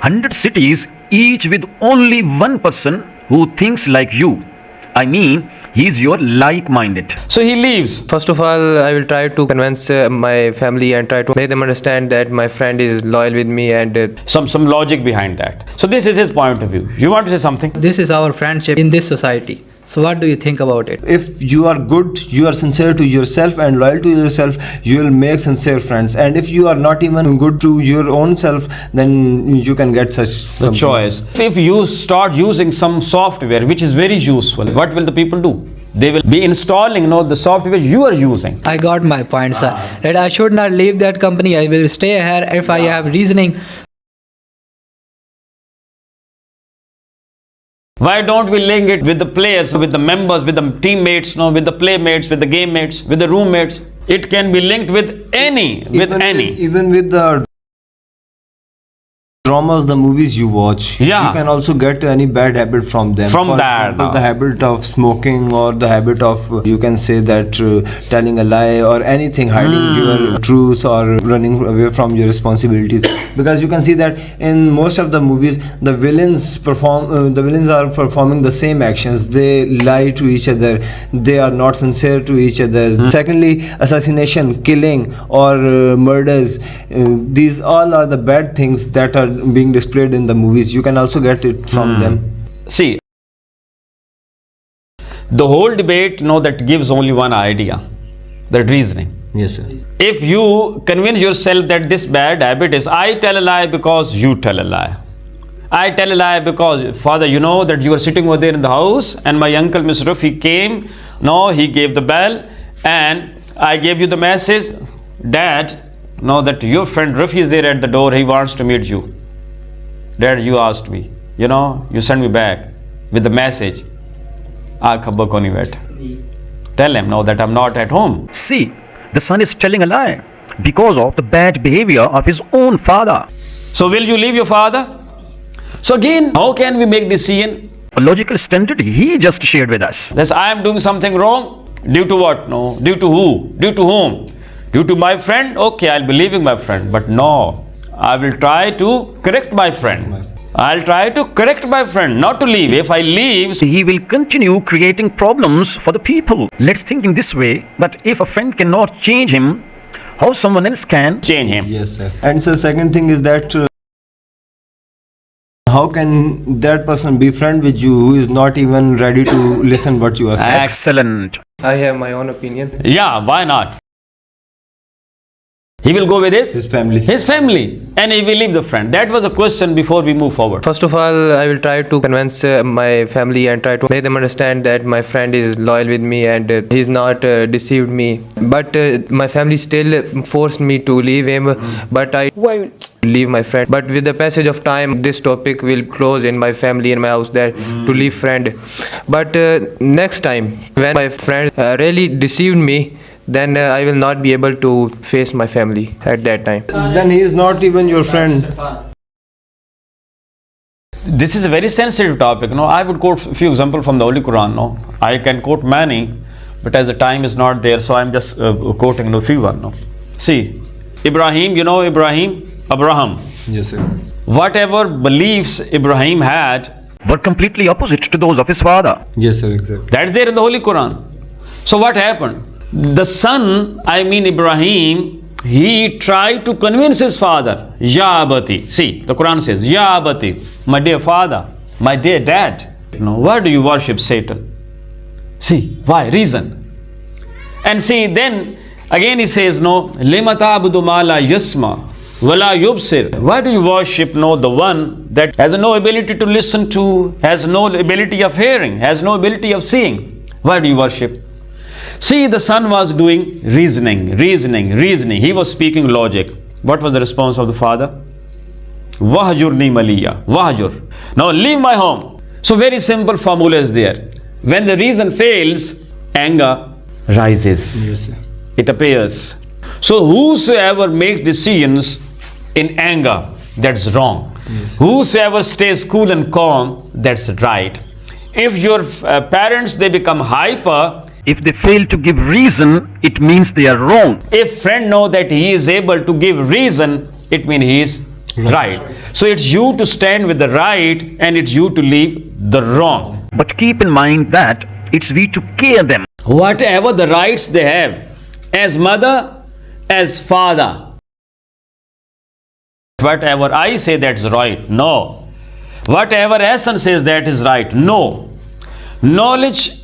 100 cities, each with only one person who thinks like you. I mean, he's your like-minded. So he leaves. First of all, I will try to convince my family and try to make them understand that my friend is loyal with me and Some logic behind that. So this is his point of view. You want to say something? This is our friendship in this society. So what do you think about it? If you are good, you are sincere to yourself and loyal to yourself, you will make sincere friends. And if you are not even good to your own self, then you can get such The choice. If you start using some software which is very useful, what will the people do? They will be installing the software you are using. I got my point, sir. That I should not leave that company. I will stay here if I have reasoning. Why don't we link it with the players, with the members, with the teammates, with the playmates, with the game mates, with the roommates? It can be linked with any, even with the dramas, the movies you watch, Yeah. you can also get any bad habit from them. From For that, example, the habit of smoking, or the habit of, you can say that telling a lie, or anything, hiding your truth, or running away from your responsibilities. Because you can see that in most of the movies, the villains are performing the same actions. They lie to each other. They are not sincere to each other. Secondly, assassination, killing, or murders. These all are the bad things that are being displayed in the movies. You can also get it from them. See, the whole debate that gives only one idea, that reasoning. Yes, sir. If you convince yourself that this bad habit is, I tell a lie because you tell a lie. I tell a lie because, Father, you know that you are sitting over there in the house and my uncle Mr. Rafi came. No, he gave the bell and I gave you the message. Dad, that your friend Rafi is there at the door. He wants to meet you. Dad, you asked me. You sent me back with the message. Tell him that I'm not at home. See, the son is telling a lie because of the bad behavior of his own father. So will you leave your father? So again, how can we make decision? A logical standard he just shared with us. That I am doing something wrong. Due to what? No. Due to who? Due to whom? Due to my friend? Okay, I'll be leaving my friend. But no, I will try to correct my friend. I'll try to correct my friend, not to leave. If I leave, He will continue creating problems for the people. Let's think in this way, that if a friend cannot change him, how someone else can? change him. Yes, sir. And so second thing is that how can that person be friend with you who is not even ready to listen what you are saying? Excellent. I have my own opinion. Yeah, why not? He will go with His family. and he will leave the friend. That was a question before we move forward. First of all, I will try to convince my family and try to make them understand that my friend is loyal with me and he's not deceived me. But my family still forced me to leave him. But I leave my friend. But with the passage of time, this topic will close in my family and my house there to leave friend. But next time, when my friend really deceived me, then I will not be able to face my family at that time. Then he is not even your friend. This is a very sensitive topic. I would quote a few examples from the Holy Quran. I can quote many, but as the time is not there, so I'm just quoting a few one. See, Ibrahim, Abraham. Yes, sir. Whatever beliefs Ibrahim had, Were completely opposite to those of his father. Yes, sir, exactly. that's there in the Holy Quran. So what happened? The son, Ibrahim, he tried to convince his father, Ya Abati. See, the Quran says, Ya Abati, my dear father, my dear dad. Why do you worship Satan? See, why? Reason. And see, then again he says, Lima ta'budu ma la yasma wala yubsir. Why do you worship the one that has no ability to listen to, has no ability of hearing, has no ability of seeing? Why do you worship? See, the son was doing reasoning. He was speaking logic. What was the response of the father? Wahjurni maliya. Wahjur. Now leave my home. So very simple formula is there. When the reason fails, anger rises. Yes, sir. It appears. So whosoever makes decisions in anger, that's wrong. Yes. Whosoever stays cool and calm, that's right. If your parents, they become hyper, If they fail to give reason, it means they are wrong. if friend know that he is able to give reason, it means he is Right. So it's you to stand with the right and it's you to leave the wrong. But keep in mind that it's we to care them. Whatever the rights they have, as mother, as father, whatever I say that's right, no. Whatever Hassan says that is right, no. Knowledge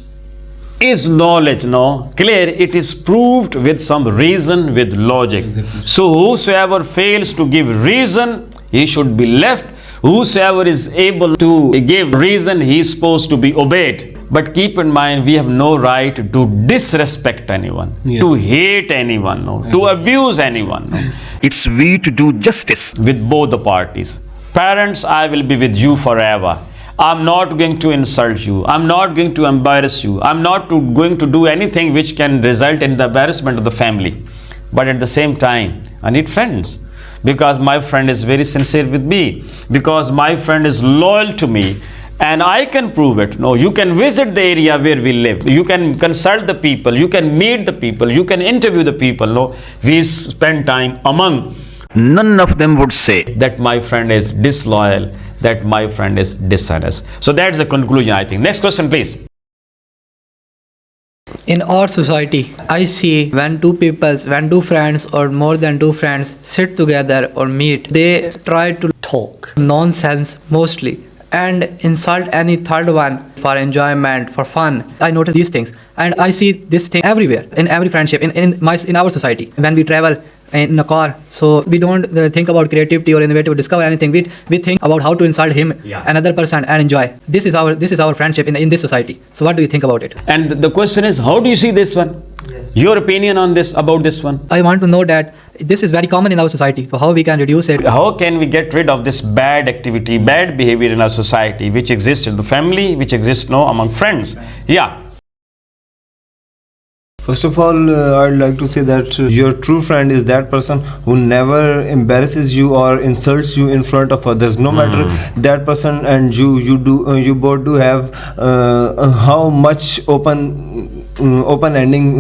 is knowledge, no. Clear, it is proved with some reason, with logic. Exactly. So whosoever fails to give reason, he should be left. Whosoever is able to give reason, he is supposed to be obeyed. But keep in mind, we have no right to disrespect anyone, yes, to hate anyone, no, to abuse anyone. No. It's we to do justice with both the parties. Parents, I will be with you forever. I'm not going to insult you. I'm not going to embarrass you. I'm not going to do anything which can result in the embarrassment of the family. But at the same time, I need friends. Because my friend is very sincere with me. Because my friend is loyal to me. And I can prove it. No, you can visit the area where we live. You can consult the people. You can meet the people. You can interview the people. No, we spend time among. None of them would say that my friend is disloyal, that my friend is dishonest. So that's the conclusion, I think. Next question, please. In our society, I see when two friends or more than two friends sit together or meet, they try to talk nonsense mostly and insult any third one for enjoyment, for fun. I notice these things and I see this thing everywhere, in every friendship, in our society. When we travel in a car, so we don't think about creativity or innovative, discover anything. We think about how to insult him, another person, and enjoy. This is our friendship in this society. So what do you think about it? And the question is, how do you see this one? Yes. Your opinion on this, about this one? I want to know that this is very common in our society. So how we can reduce it? How can we get rid of this bad activity, bad behavior in our society, which exists in the family, which exists now among friends? Yeah. First of all, I'd like to say that your true friend is that person who never embarrasses you or insults you in front of others. No matter that person and you both do have how much open-ending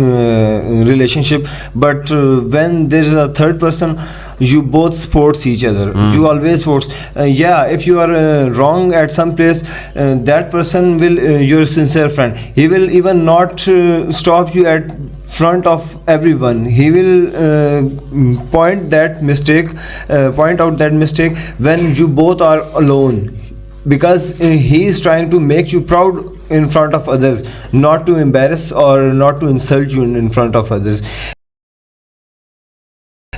relationship, but when there is a third person, you both supports each other. You always supports. If you are wrong at some place, that person will, your sincere friend, he will even not stop you at front of everyone. He will point out that mistake when you both are alone, because he is trying to make you proud in front of others, not to embarrass or not to insult you in front of others.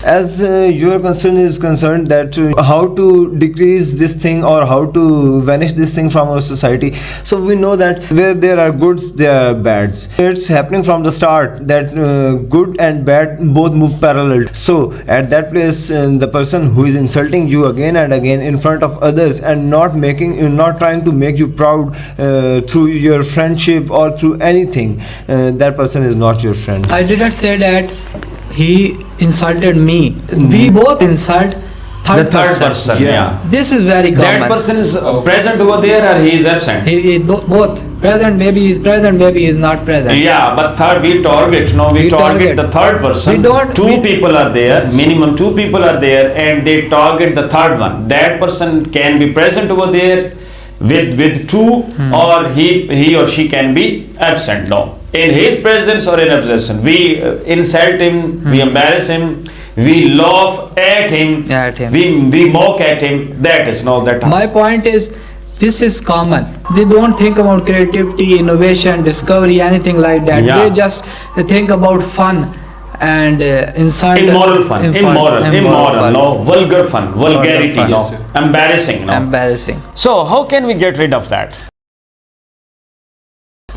As your concern is concerned that how to decrease this thing or how to vanish this thing from our society, so we know that where there are goods, there are bads. It's happening from the start that good and bad both move parallel. So at that place, the person who is insulting you again and again in front of others and not trying to make you proud through your friendship or through anything, that person is not your friend. I didn't say that he insulted me. We both insult third person. Yeah. This is very common. That person is present over there or he is absent? He is both present. Maybe he is present, maybe he is not present. Yeah, but third we target. No, we target the third person. People are there. Minimum two people are there, and they target the third one. That person can be present over there with two, or he or she can be absent. No. In his presence or in absence, we insult him, we embarrass him, we laugh at him, we mock at him. That is not that. My point is, this is common. They don't think about creativity, innovation, discovery, anything like that. They just think about fun and insult. Immoral fun, immoral, no, vulgar fun, vulgarity, no, embarrassing, no. Embarrassing. So how can we get rid of that?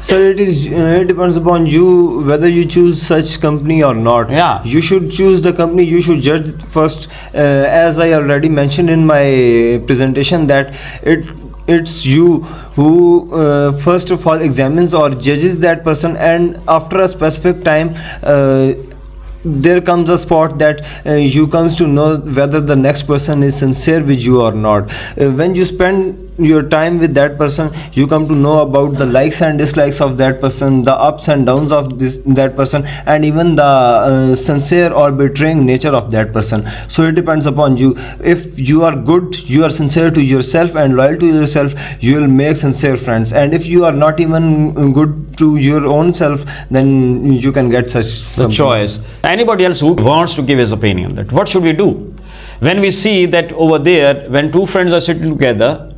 So it depends upon you whether you choose such company or not. Yeah. You should choose the company. You should judge first. As I already mentioned in my presentation, that it's you who first of all examines or judges that person, and after a specific time, there comes a spot that you comes to know whether the next person is sincere with you or not. When you spend your time with that person, you come to know about the likes and dislikes of that person, the ups and downs of that person, and even the sincere or betraying nature of that person. So it depends upon you. If you are good, you are sincere to yourself and loyal to yourself, you will make sincere friends. And if you are not even good to your own self, then you can get such the choice. Anybody else who wants to give his opinion, that what should we do when we see that over there, when two friends are sitting together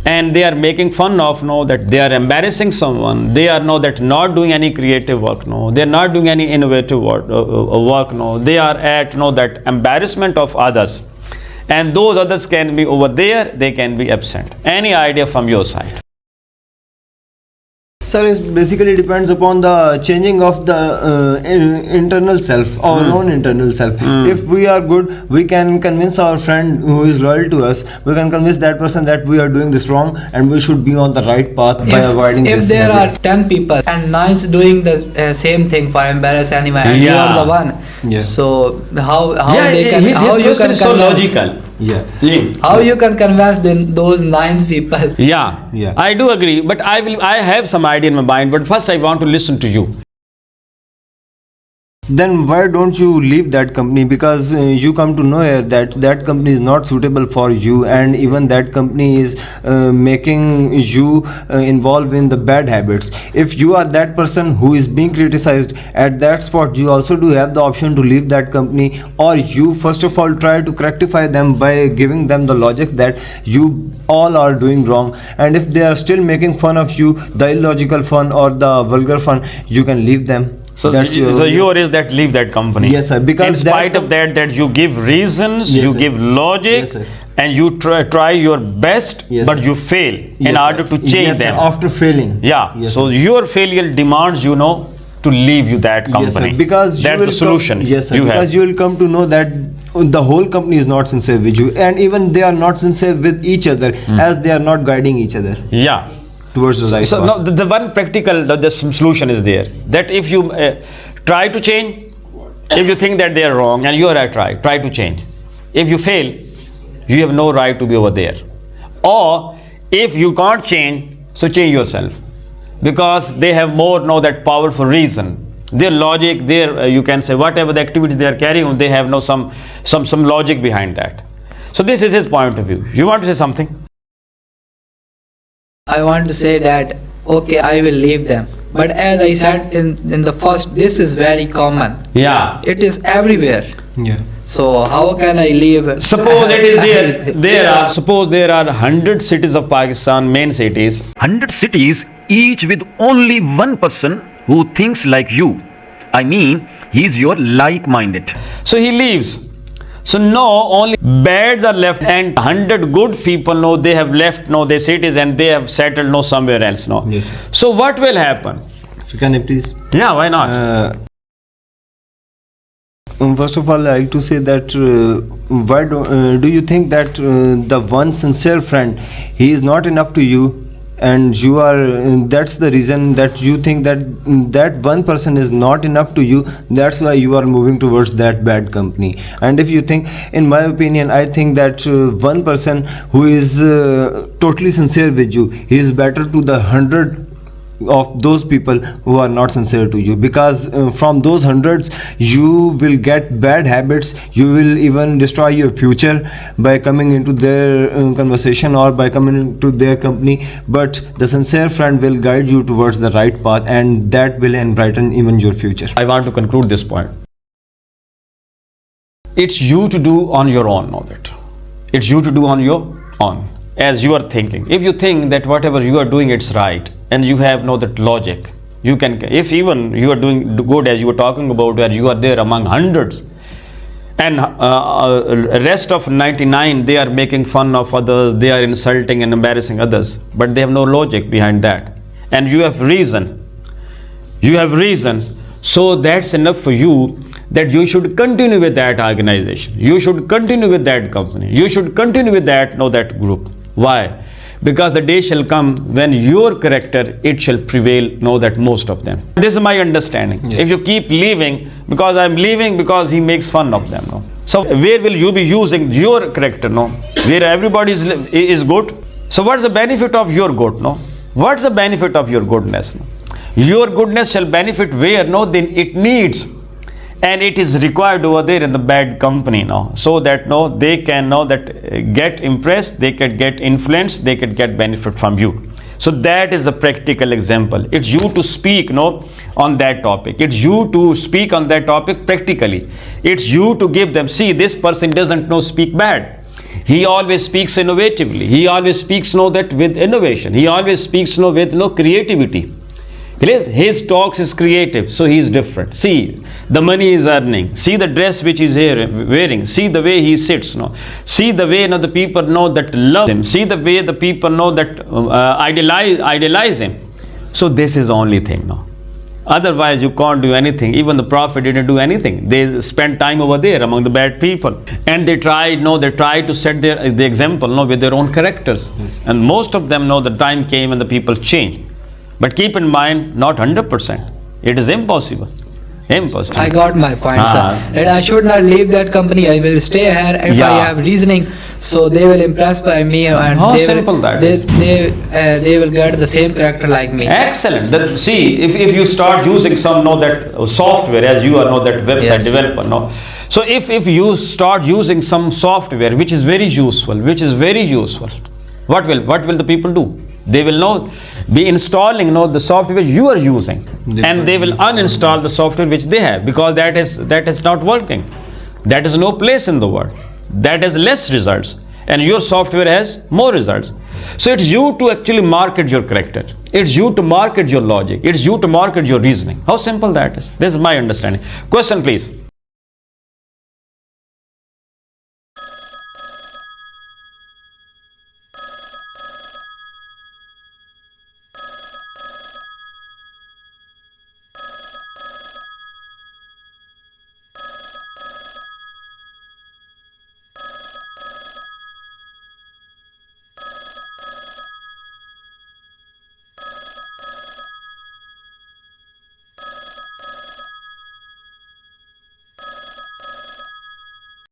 and they are making fun of, that they are embarrassing someone, they are not doing any creative work, they are not doing any innovative work, they are at that embarrassment of others, and those others can be over there, they can be absent. Any idea from your side? Sir, it basically depends upon the changing of the internal self, our own internal self. If we are good, we can convince our friend who is loyal to us, we can convince that person that we are doing this wrong and we should be on the right path by avoiding this. If there are 10 people and 9 is doing the same thing for embarrass anyone, and you are the one, so how they can, how you can so convince? logical. How you can convince those 9 people? Yeah, I do agree, but I have some idea in my mind, but first I want to listen to you. Then why don't you leave that company? Because you come to know that company is not suitable for you, and even that company is making you involved in the bad habits. If you are that person who is being criticized at that spot, you also do have the option to leave that company, or you first of all try to rectify them by giving them the logic that you all are doing wrong, and if they are still making fun of you, the illogical fun or the vulgar fun, you can leave them. So your is that leave that company. Yes, sir. Because in spite of that you give reasons, yes, you sir. give logic, yes, sir. and you try your best, yes, but sir. you fail in yes, order sir. to change yes, them. Sir. After failing. Yeah. Yes, so sir. your failure demands to leave you that company. Yes, sir. Because that's you will the solution. Yes, sir. You because have. you will come to know that the whole company is not sincere with you, and even they are not sincere with each other, as they are not guiding each other. Yeah. Towards the right So path. now the one practical the solution is there, that if you try to change, if you think that they are wrong and you are right, try to change. If you fail, you have no right to be over there. Or if you can't change, so change yourself, because they have more that powerful reason. Their logic, their you can say whatever the activities they are carrying on, they have some logic behind that. So this is his point of view. You want to say something? I want to say that okay, I will leave them, but as I said in the first, this is very common. Yeah. It is everywhere. Yeah. So how can I leave? Suppose it is there. Suppose there are 100 cities of Pakistan, main cities. 100 cities, each with only one person who thinks like you. I mean, he's your like-minded. So he leaves. So now only bads are left, and 100 good people they have left their cities and they have settled somewhere else. Yes, sir. So what will happen? So can I please? Yeah, why not? First of all, I like to say that why do you think that the one sincere friend, he is not enough to you, and you are that's the reason that you think that one person is not enough to you, that's why you are moving towards that bad company. And if you think, in my opinion, I think that one person who is totally sincere with you, he is better to the 100 of those people who are not sincere to you, because from those hundreds you will get bad habits, you will even destroy your future by coming into their conversation or by coming into their company. But the sincere friend will guide you towards the right path, and that will enlighten even your future. I want to conclude this point. It's you to do on your own, it's you to do on your own, as you are thinking. If you think that whatever you are doing it's right, and you have that logic, you can, if even you are doing good, as you were talking about, where you are there among hundreds, and rest of 99 they are making fun of others, they are insulting and embarrassing others, but they have no logic behind that, and you have reasons, so that's enough for you that you should continue with that organization, you should continue with that company, you should continue with that that group. Why? Because the day shall come when your character, it shall prevail, that most of them. This is my understanding. Yes. If you keep leaving, because I'm leaving because he makes fun of them, so where will you be using your character, where everybody is good? So what's the benefit of your good? No, what's the benefit of your goodness? No? Your goodness shall benefit where? No, then it needs, and it is required over there in the bad company. No, so that no, they can know that get impressed, they can get influenced, they can get benefit from you. So that is the practical example. It's you to speak no on that topic. It's you to speak on that topic practically. It's you to give them, see, this person doesn't know speak bad. He always speaks innovatively. He always speaks no that with innovation. He always speaks no with no creativity. His talks is creative, so he is different. See, the money he is earning. See the dress which he is wearing. See the way he sits. No, see the way the people know that love him. See the way the people know that idolize him. So this is the only thing. No, otherwise you can't do anything. Even the Prophet didn't do anything. They spent time over there among the bad people, and they tried to set the example with their own characters. Yes. And most of them the time came and the people changed. But keep in mind, not 100%. It is impossible. Impossible. I got my point, sir. That I should not leave that company. I will stay here if I have reasoning. So they will impress by me, and they will get the same character like me. Excellent. See, if you start using some that software, as you are that website developer, So if you start using some software which is very useful, what will the people do? They will be installing the software you are using, and they will uninstall the software which they have, because that is not working. That is no place in the world. That has less results, and your software has more results. So it's you to actually market your character. It's you to market your logic. It's you to market your reasoning. How simple that is. This is my understanding. Question, please.